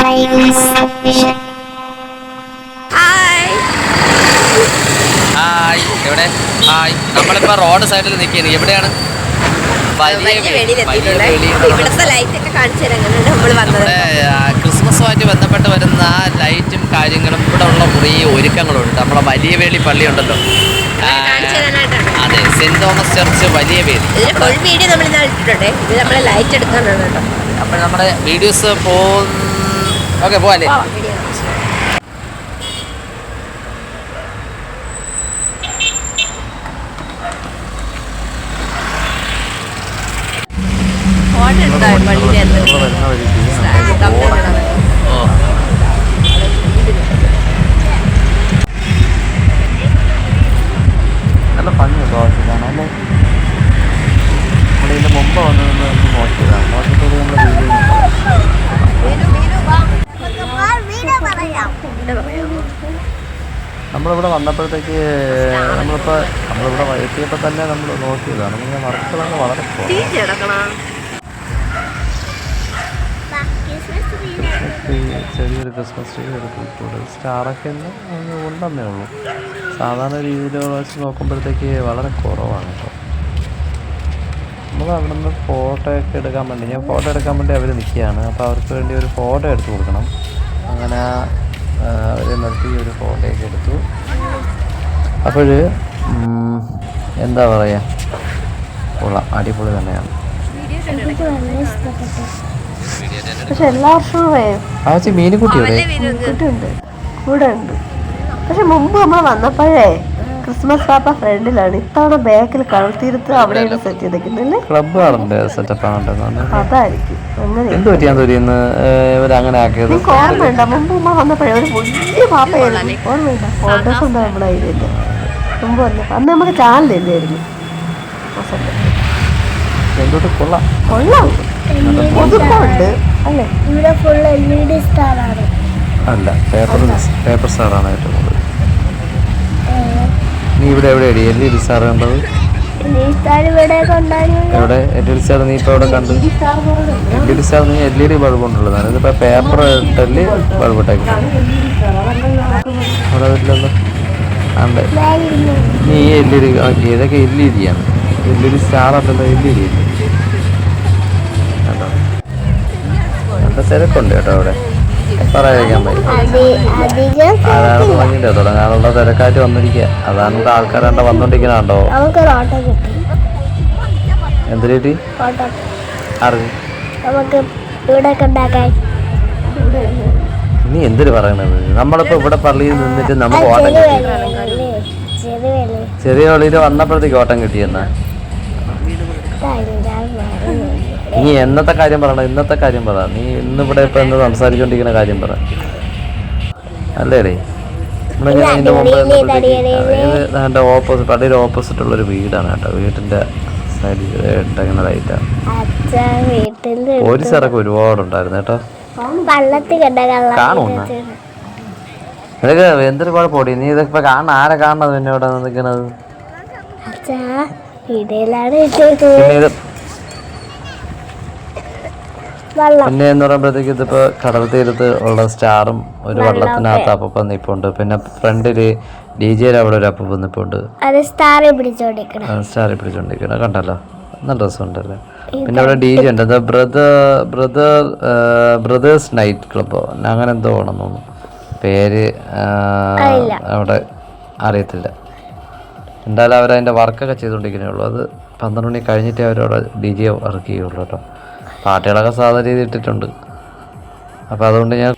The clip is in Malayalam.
ഹായ് എവിടെ? ഹായ്, നമ്മളിപ്പോൾ റോഡ് സൈഡിൽ നിൽക്കുകയാണ്. എവിടെയാണ്? നമ്മുടെ ക്രിസ്മസുമായിട്ട് ബന്ധപ്പെട്ട് വരുന്ന ലൈറ്റും കാര്യങ്ങളും ഇവിടെ ഉള്ള കുറേ ഒരുക്കങ്ങളുണ്ട്. നമ്മളെ വലിയ വേളി പള്ളി ഉണ്ടല്ലോ, അതെ, സെന്റ് തോമസ് ചർച്ച് വലിയ വേളി. അപ്പോൾ നമ്മുടെ വീഡിയോസ് ഓക്കെ പോവാല്ലേ? നല്ല ഭംഗിയാണ് ദോശക്കാണ് അല്ലേ? നമ്മളിതിൻ്റെ മുമ്പ് വന്ന് നോക്കിയതാണ്. നോക്കിയപ്പോൾ നമ്മളിവിടെ വന്നപ്പോഴത്തേക്ക് നമ്മളിവിടെ എത്തിയപ്പോൾ തന്നെ നമ്മൾ നോക്കിയതാണ്. പിന്നെ വർക്കുകളൊക്കെ വളരെ ചെറിയൊരു ക്രിസ്മസ് ട്രീ എടുത്തിട്ടുണ്ട്. സ്റ്റാറൊക്കെ ഉണ്ടെന്നേ ഉള്ളൂ. സാധാരണ രീതിയിൽ വെച്ച് നോക്കുമ്പോഴത്തേക്ക് വളരെ കുറവാണ് കേട്ടോ. നമ്മൾ അവിടെ നിന്ന് ഫോട്ടോ ഒക്കെ എടുക്കാൻ വേണ്ടി അവർ നിൽക്കുകയാണ്. അപ്പോൾ അവർക്ക് വേണ്ടി ഒരു ഫോട്ടോ എടുത്ത് കൊടുക്കണം. അങ്ങനെ അവർ നിർത്തി ഒരു ഫോട്ടോയൊക്കെ എടുത്തു. അപ്പോൾ എന്താ പറയുക, കൊള്ളാം, അടിപൊളി തന്നെയാണ്. പക്ഷെ എല്ലാ വർഷവും മീനുകുട്ടിയുണ്ട് കൂടെ ഉണ്ട്. പക്ഷെ മുമ്പ് നമ്മൾ വന്നപ്പോഴേ ക്രിസ്മസ് പാപ്പ ഫ്രണ്ടിലാണ്. ഇത്തവണ ബാക്കിൽ കടൽത്തീരത്ത് അവിടെയാണ് സെറ്റ് ചെയ്തേക്കുന്നല്ലേ. ക്ലബ് ആറിന്റെ സെറ്റപ്പ് അതായിരിക്കും. അങ്ങനെ അങ്ങനെ ആക്കിയത് നിങ്ങൾക്ക് ഓർമ്മയുണ്ടോ? മുമ്പ് നമ്മൾ വന്നപ്പോഴേ ഒരു വലിയ പാപ്പയായിരുന്നു. ഓർമ്മയുണ്ടോ? ഫോട്ടോസ് ഉണ്ടോ നമ്മുടെ കയ്യിലില്ല? മുമ്പ് വന്നപ്പോൾ അന്ന് നമുക്ക് ചാനലില്ലായിരുന്നു. കൊള്ളാം ഒതുക്കമുണ്ട് അല്ലേ? ഇവിടെ ഫുൾ LED സ്റ്റാറാണ്. അല്ല, പേപ്പർ സ്റ്റാറാണ് ഏറ്റവും കൂടുതൽ. നീ ഇവിടെ എവിടെയാണ് LED സ്റ്റാർ കണ്ടത്? എവിടെ LED സ്റ്റാർ നീ ഇപ്പോൾ എവിടെ കണ്ടു? LED സ്റ്റാർ നീ LED ബൾബ് കൊണ്ടുള്ളതാണ്. ഇതിപ്പോൾ പേപ്പർ ഇട്ടല് ബൾബ് ഇട്ടേക്കുന്നത് അവിടെ വരില്ലല്ലോ. ഉണ്ട്, നീ LED ആക്കി. ഇതൊക്കെ LED ആണ്. LED സ്റ്റാർ അല്ലല്ലോ, LED ഇല്ല. കേട്ടോ, നല്ല തിരക്കുണ്ട് കേട്ടോ അവിടെ. പറയാതിരിക്കാൻ പറ്റും. അതാണ് തുടങ്ങിയിട്ട് തുടങ്ങാനുള്ള തിരക്കാറ്റ് വന്നിരിക്കുക. അതാണ് ആൾക്കാരാണ്ട വന്നോണ്ടിരിക്കണോ? എന്ത് രീതി നീ എന്തിനു പറയണത്? നമ്മളിപ്പോ ഇവിടെ പള്ളിയിൽ നിന്നിട്ട് നമുക്ക് ഓട്ടം കിട്ടി. ചെറിയ പള്ളിയിൽ വന്നപ്പോഴത്തേക്ക് ഓട്ടം കിട്ടിയെന്നാ. നീ എന്നത്തെ കാര്യം പറയണം? ഇന്നത്തെ കാര്യം പറ. നീ ഇന്നിവിടെ ഇപ്പൊ എന്ന് സംസാരിച്ചോണ്ടിരിക്കുന്ന കാര്യം പറ. അല്ലേടേ, ഇതിന്റെ മുമ്പ് എൻ്റെ ഓപ്പോസിറ്റ് പള്ളിയുടെ ഓപ്പോസിറ്റ് ഉള്ളൊരു വീടാണ് കേട്ടോ. വീട്ടിന്റെ സൈഡിൽ ഇട്ടങ്ങനെ ലൈറ്റാണ്. പോലീസുകാരൊക്കെ ഒരുപാടുണ്ടായിരുന്നു കേട്ടോ. കാണൂന്ന നിനക്ക് എന്തൊരു കുഴപ്പമോടി? നീ ഇതൊക്കെ കാണണം. ആരെ കാണണത് പിന്നെ ഇവിടെ നിൽക്കുന്നത്? പിന്നെ എന്ന് പറയുമ്പോഴത്തേക്ക് ഇതിപ്പോ കടൽ തീരത്ത് ഉള്ള സ്റ്റാറും ഒരു വള്ളത്തിനകത്ത് അപ്പം നിപ്പുണ്ട്. പിന്നെ ഫ്രണ്ടില് DJ അവിടെ ഒരു അപ്പം നിപ്പുണ്ട്. സ്റ്റാറെ പിടിച്ചോണ്ടിരിക്കണം. കണ്ടല്ലോ, നല്ല രസമുണ്ടല്ലോ. പിന്നെ അവിടെ DJ ഉണ്ട്. ബ്രദേഴ്സ് നൈറ്റ് ക്ലബോ അങ്ങനെ എന്തോ ആണെന്ന് തോന്നുന്നു പേര്. അവിടെ അറിയത്തില്ല. എന്തായാലും അവരതിൻ്റെ വർക്കൊക്കെ ചെയ്തുകൊണ്ടിരിക്കുന്നേ ഉള്ളൂ. അത് 12 മണി കഴിഞ്ഞിട്ടേ അവരവിടെ DJ വർക്ക് ചെയ്യുള്ളൂ കേട്ടോ. പാട്ടുകളൊക്കെ സാധാരണ രീതി ഇട്ടിട്ടുണ്ട്. അപ്പോൾ അതുകൊണ്ട് ഞാൻ